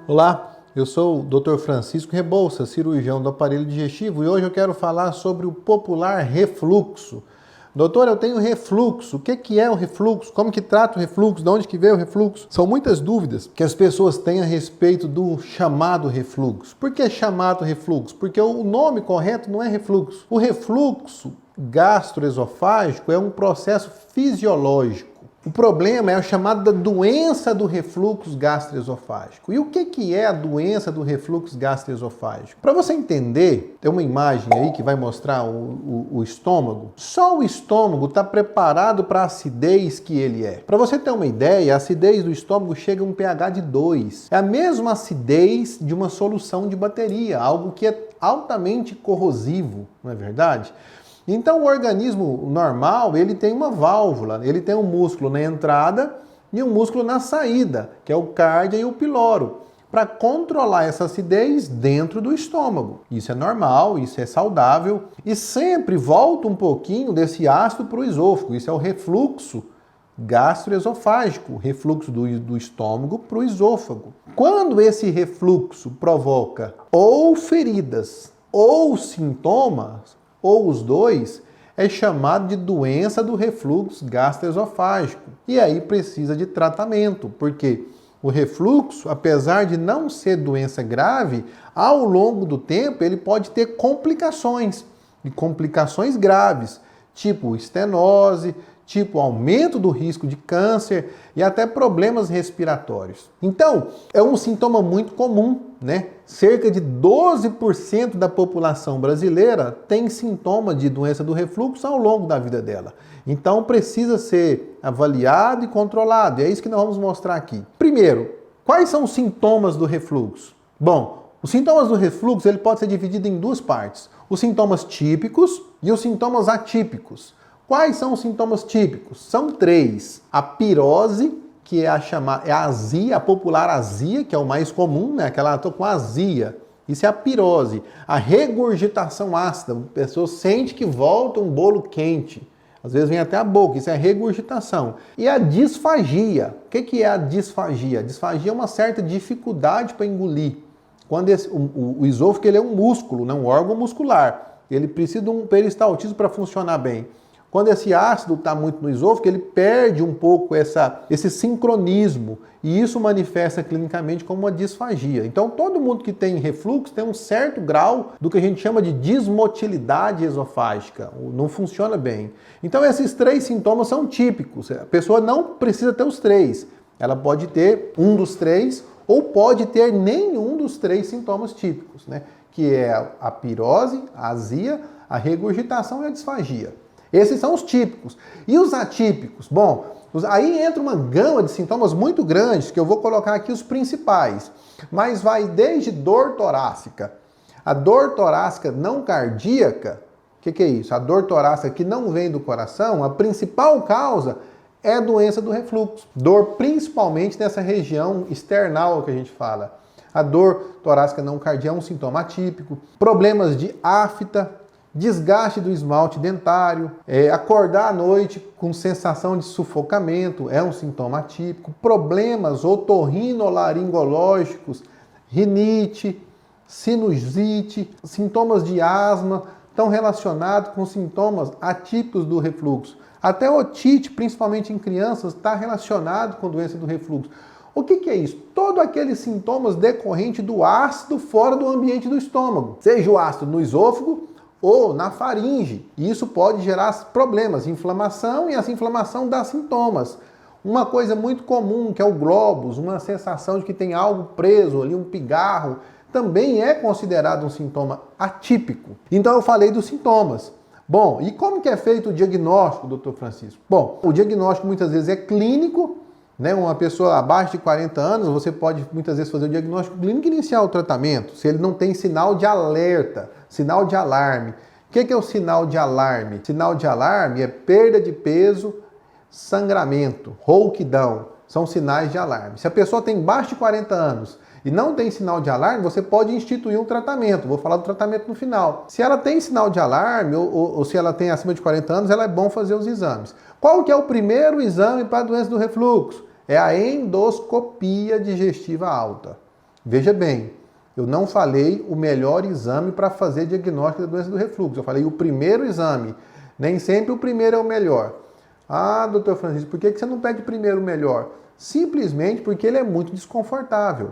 Olá, eu sou o Dr. Francisco Rebouças, cirurgião do aparelho digestivo, e hoje eu quero falar sobre o popular refluxo. Doutor, eu tenho refluxo. O que é o refluxo? Como que trata o refluxo? De onde que veio o refluxo? São muitas dúvidas que as pessoas têm a respeito do chamado refluxo. Por que chamado refluxo? Porque o nome correto não é refluxo. O refluxo gastroesofágico é um processo fisiológico. O problema é o chamado da doença do refluxo gastroesofágico. E o que é a doença do refluxo gastroesofágico? Para você entender, tem uma imagem aí que vai mostrar o estômago. Só o estômago está preparado para a acidez que ele é. Para você ter uma ideia, a acidez do estômago chega a um pH de 2. É a mesma acidez de uma solução de bateria, algo que é altamente corrosivo, não é verdade? Então o organismo normal, ele tem uma válvula, ele tem um músculo na entrada e um músculo na saída, que é o cardia e o piloro, para controlar essa acidez dentro do estômago. Isso é normal, isso é saudável e sempre volta um pouquinho desse ácido para o esôfago. Isso é o refluxo gastroesofágico, o refluxo do estômago para o esôfago. Quando esse refluxo provoca ou feridas ou sintomas, ou os dois, é chamado de doença do refluxo gastroesofágico. E aí precisa de tratamento, porque o refluxo, apesar de não ser doença grave, ao longo do tempo ele pode ter complicações, e complicações graves, tipo estenose, tipo aumento do risco de câncer e até problemas respiratórios. Então, é um sintoma muito comum, né? Cerca de 12% da população brasileira tem sintoma de doença do refluxo ao longo da vida dela. Então, precisa ser avaliado e controlado. E é isso que nós vamos mostrar aqui. Primeiro, quais são os sintomas do refluxo? Bom, os sintomas do refluxo ele pode ser dividido em duas partes. Os sintomas típicos e os sintomas atípicos. Quais são os sintomas típicos? São 3. A pirose, que é a azia, a popular azia, que é o mais comum, né? Aquela tô com azia. Isso é a pirose. A regurgitação ácida, a pessoa sente que volta um bolo quente. Às vezes vem até a boca, isso é regurgitação. E a disfagia. O que é a disfagia? A disfagia é uma certa dificuldade para engolir. Quando o esôfago ele é um músculo, não um órgão muscular. Ele precisa de um peristaltismo para funcionar bem. Quando esse ácido está muito no esôfago, ele perde um pouco esse sincronismo e isso manifesta clinicamente como uma disfagia. Então, todo mundo que tem refluxo tem um certo grau do que a gente chama de dismotilidade esofágica. Não funciona bem. Então, esses 3 sintomas são típicos. A pessoa não precisa ter os 3. Ela pode ter um dos 3 ou pode ter nenhum dos 3 sintomas típicos, né? Que é a pirose, a azia, a regurgitação e a disfagia. Esses são os típicos. E os atípicos? Bom, aí entra uma gama de sintomas muito grandes, que eu vou colocar aqui os principais. Mas vai desde dor torácica. A dor torácica não cardíaca, o que é isso? A dor torácica que não vem do coração, a principal causa é a doença do refluxo. Dor principalmente nessa região external que a gente fala. A dor torácica não cardíaca é um sintoma atípico. Problemas de afta, desgaste do esmalte dentário, acordar à noite com sensação de sufocamento é um sintoma atípico, problemas otorrinolaringológicos, rinite, sinusite, sintomas de asma estão relacionados com sintomas atípicos do refluxo. Até otite, principalmente em crianças, está relacionado com doença do refluxo. O que é isso? Todos aqueles sintomas decorrentes do ácido fora do ambiente do estômago, seja o ácido no esôfago ou na faringe. E isso pode gerar problemas, inflamação, e essa inflamação dá sintomas. Uma coisa muito comum, que é o globus, uma sensação de que tem algo preso ali, um pigarro, também é considerado um sintoma atípico. Então eu falei dos sintomas. Bom, e como que é feito o diagnóstico, doutor Francisco? Bom, o diagnóstico muitas vezes é clínico, né? Uma pessoa abaixo de 40 anos, você pode muitas vezes fazer o diagnóstico clínico e iniciar o tratamento, se ele não tem sinal de alerta, sinal de alarme. O que é o sinal de alarme? Sinal de alarme é perda de peso, sangramento, rouquidão. São sinais de alarme. Se a pessoa tem abaixo de 40 anos e não tem sinal de alarme, você pode instituir um tratamento. Vou falar do tratamento no final. Se ela tem sinal de alarme ou se ela tem acima de 40 anos, ela é bom fazer os exames. Qual que é o primeiro exame para a doença do refluxo? É a endoscopia digestiva alta. Veja bem, eu não falei o melhor exame para fazer diagnóstico da doença do refluxo. Eu falei o primeiro exame. Nem sempre o primeiro é o melhor. Ah, doutor Francisco, por que você não pede primeiro o melhor? Simplesmente porque ele é muito desconfortável.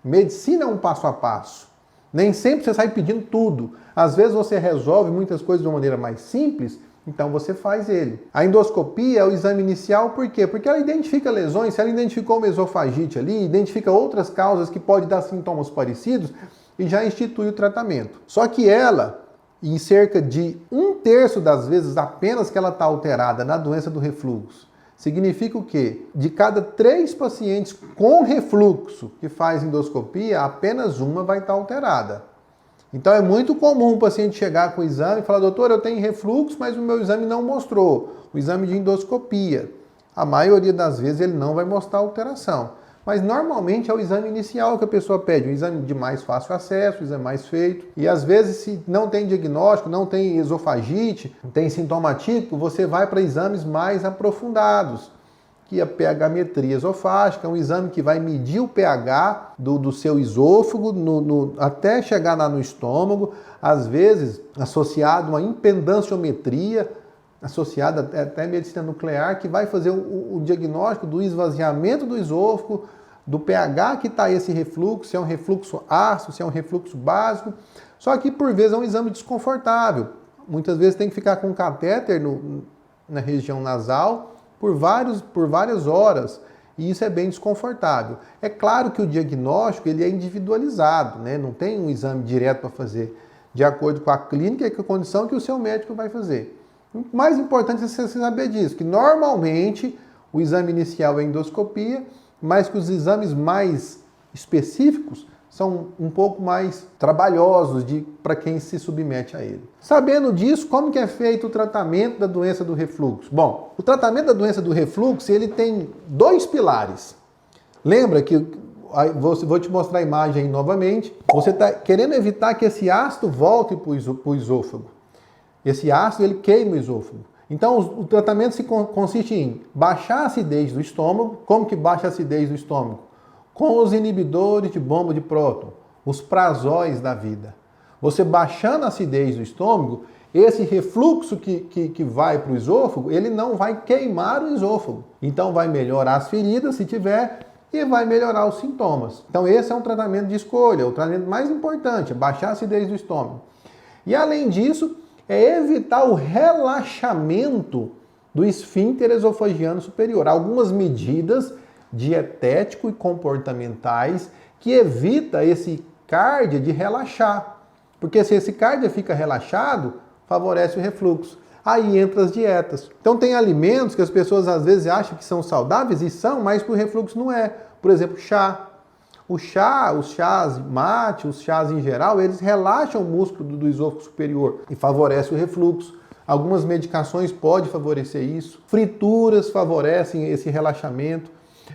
Medicina é um passo a passo. Nem sempre você sai pedindo tudo. Às vezes você resolve muitas coisas de uma maneira mais simples, então você faz ele. A endoscopia é o exame inicial, por quê? Porque ela identifica lesões, se ela identificou uma esofagite ali, identifica outras causas que podem dar sintomas parecidos e já institui o tratamento. Só que ela, em cerca de 1/3 das vezes apenas que ela está alterada na doença do refluxo, significa o quê? De cada 3 pacientes com refluxo que faz endoscopia, apenas uma vai estar alterada. Então é muito comum o paciente chegar com o exame e falar, doutor, eu tenho refluxo, mas o meu exame não mostrou. O exame de endoscopia. A maioria das vezes ele não vai mostrar alteração. Mas normalmente é o exame inicial que a pessoa pede, um exame de mais fácil acesso, um exame mais feito. E às vezes, se não tem diagnóstico, não tem esofagite, não tem sintoma típico, você vai para exames mais aprofundados, que é a pH-metria esofágica, é um exame que vai medir o pH do seu esôfago até chegar lá no estômago, às vezes associado a uma impedanciometria, associada até à medicina nuclear, que vai fazer o diagnóstico do esvaziamento do esôfago, do pH que está esse refluxo, se é um refluxo ácido, se é um refluxo básico. Só que, por vezes, é um exame desconfortável. Muitas vezes tem que ficar com um catéter na região nasal por várias horas, e isso é bem desconfortável. É claro que o diagnóstico ele é individualizado, né? Não tem um exame direto para fazer, de acordo com a clínica e com a condição que o seu médico vai fazer. O mais importante é você saber disso, que normalmente o exame inicial é endoscopia, mas que os exames mais específicos são um pouco mais trabalhosos para quem se submete a ele. Sabendo disso, como que é feito o tratamento da doença do refluxo? Bom, o tratamento da doença do refluxo ele tem 2 pilares. Lembra que, vou te mostrar a imagem aí novamente, você está querendo evitar que esse ácido volte para o esôfago. Esse ácido ele queima o esôfago. Então o tratamento consiste em baixar a acidez do estômago. Como que baixa a acidez do estômago? Com os inibidores de bomba de próton, os prazóis da vida. Você baixando a acidez do estômago, esse refluxo que vai para o esôfago, ele não vai queimar o esôfago. Então vai melhorar as feridas, se tiver, e vai melhorar os sintomas. Então esse é um tratamento de escolha, o tratamento mais importante, é baixar a acidez do estômago. E além disso, é evitar o relaxamento do esfíncter esofagiano superior. Algumas medidas dietético e comportamentais que evita esse cárdia de relaxar. Porque se esse cárdia fica relaxado, favorece o refluxo. Aí entra as dietas. Então tem alimentos que as pessoas às vezes acham que são saudáveis e são, mas para o refluxo não é. Por exemplo, chá. Os chás mate, os chás em geral, eles relaxam o músculo do esôfago superior e favorecem o refluxo. Algumas medicações podem favorecer isso. Frituras favorecem esse relaxamento.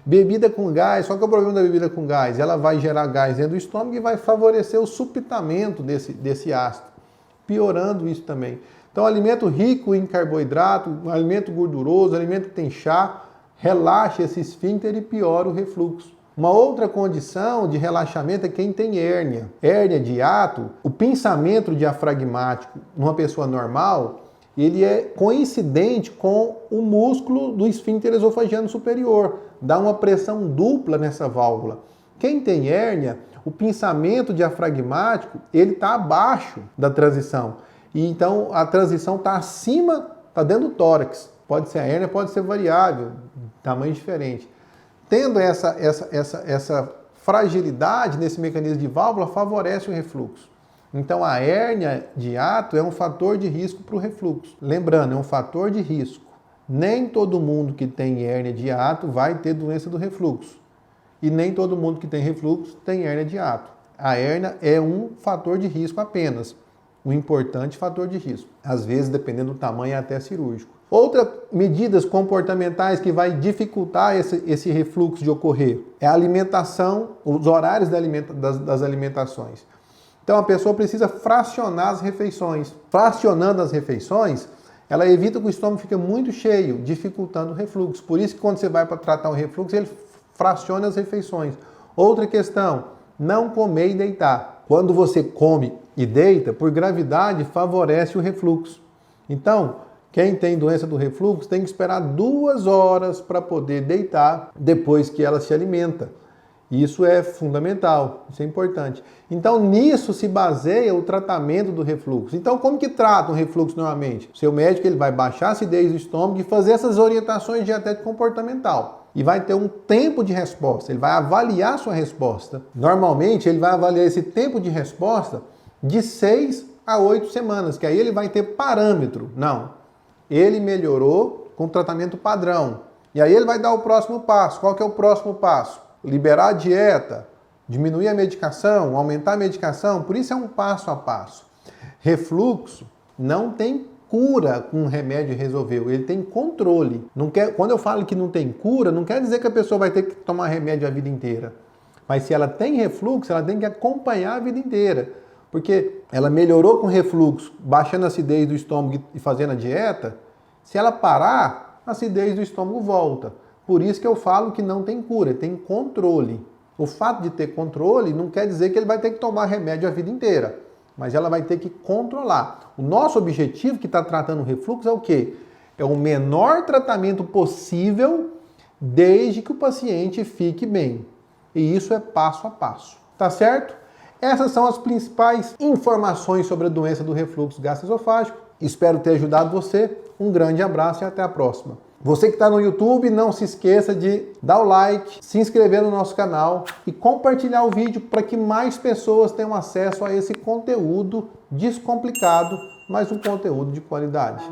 Bebida com gás, qual que é o problema da bebida com gás? Ela vai gerar gás dentro do estômago e vai favorecer o supitamento desse ácido, piorando isso também. Então, alimento rico em carboidrato, alimento gorduroso, alimento que tem chá, relaxa esse esfíncter e piora o refluxo. Uma outra condição de relaxamento é quem tem hérnia. Hérnia de hiato, o pinçamento diafragmático numa pessoa normal, ele é coincidente com o músculo do esfíncter esofagiano superior. Dá uma pressão dupla nessa válvula. Quem tem hérnia, o pinçamento diafragmático, ele está abaixo da transição. E então a transição está acima, está dentro do tórax. Pode ser a hérnia, pode ser variável, tamanho diferente. Tendo essa fragilidade nesse mecanismo de válvula, favorece o refluxo. Então a hérnia de hiato é um fator de risco para o refluxo. Lembrando, é um fator de risco. Nem todo mundo que tem hérnia de hiato vai ter doença do refluxo. E nem todo mundo que tem refluxo tem hérnia de hiato. A hérnia é um fator de risco apenas. Um importante fator de risco. Às vezes, dependendo do tamanho, é até cirúrgico. Outras medidas comportamentais que vai dificultar esse refluxo de ocorrer é a alimentação, os horários das alimentações. Então a pessoa precisa fracionar as refeições. Fracionando as refeições, ela evita que o estômago fique muito cheio, dificultando o refluxo. Por isso que quando você vai para tratar o refluxo, ele fraciona as refeições. Outra questão, não comer e deitar. Quando você come e deita, por gravidade, favorece o refluxo. Então, quem tem doença do refluxo tem que esperar 2 horas para poder deitar depois que ela se alimenta. Isso é fundamental, isso é importante. Então, nisso se baseia o tratamento do refluxo. Então, como que trata o refluxo normalmente? O seu médico ele vai baixar a acidez do estômago e fazer essas orientações dietético-comportamental. E vai ter um tempo de resposta, ele vai avaliar a sua resposta. Normalmente, ele vai avaliar esse tempo de resposta de 6 a 8 semanas, que aí ele vai ter parâmetro. Não, ele melhorou com tratamento padrão. E aí ele vai dar o próximo passo. Qual que é o próximo passo? Liberar a dieta, diminuir a medicação, aumentar a medicação, por isso é um passo a passo. Refluxo não tem cura com um remédio resolveu, ele tem controle. Quando eu falo que não tem cura, não quer dizer que a pessoa vai ter que tomar remédio a vida inteira. Mas se ela tem refluxo, ela tem que acompanhar a vida inteira. Porque ela melhorou com refluxo, baixando a acidez do estômago e fazendo a dieta, se ela parar, a acidez do estômago volta. Por isso que eu falo que não tem cura, tem controle. O fato de ter controle não quer dizer que ele vai ter que tomar remédio a vida inteira, mas ela vai ter que controlar. O nosso objetivo que está tratando o refluxo é o quê? É o menor tratamento possível desde que o paciente fique bem. E isso é passo a passo. Tá certo? Essas são as principais informações sobre a doença do refluxo gastroesofágico. Espero ter ajudado você. Um grande abraço e até a próxima. Você que está no YouTube, não se esqueça de dar o like, se inscrever no nosso canal e compartilhar o vídeo para que mais pessoas tenham acesso a esse conteúdo descomplicado, mas um conteúdo de qualidade.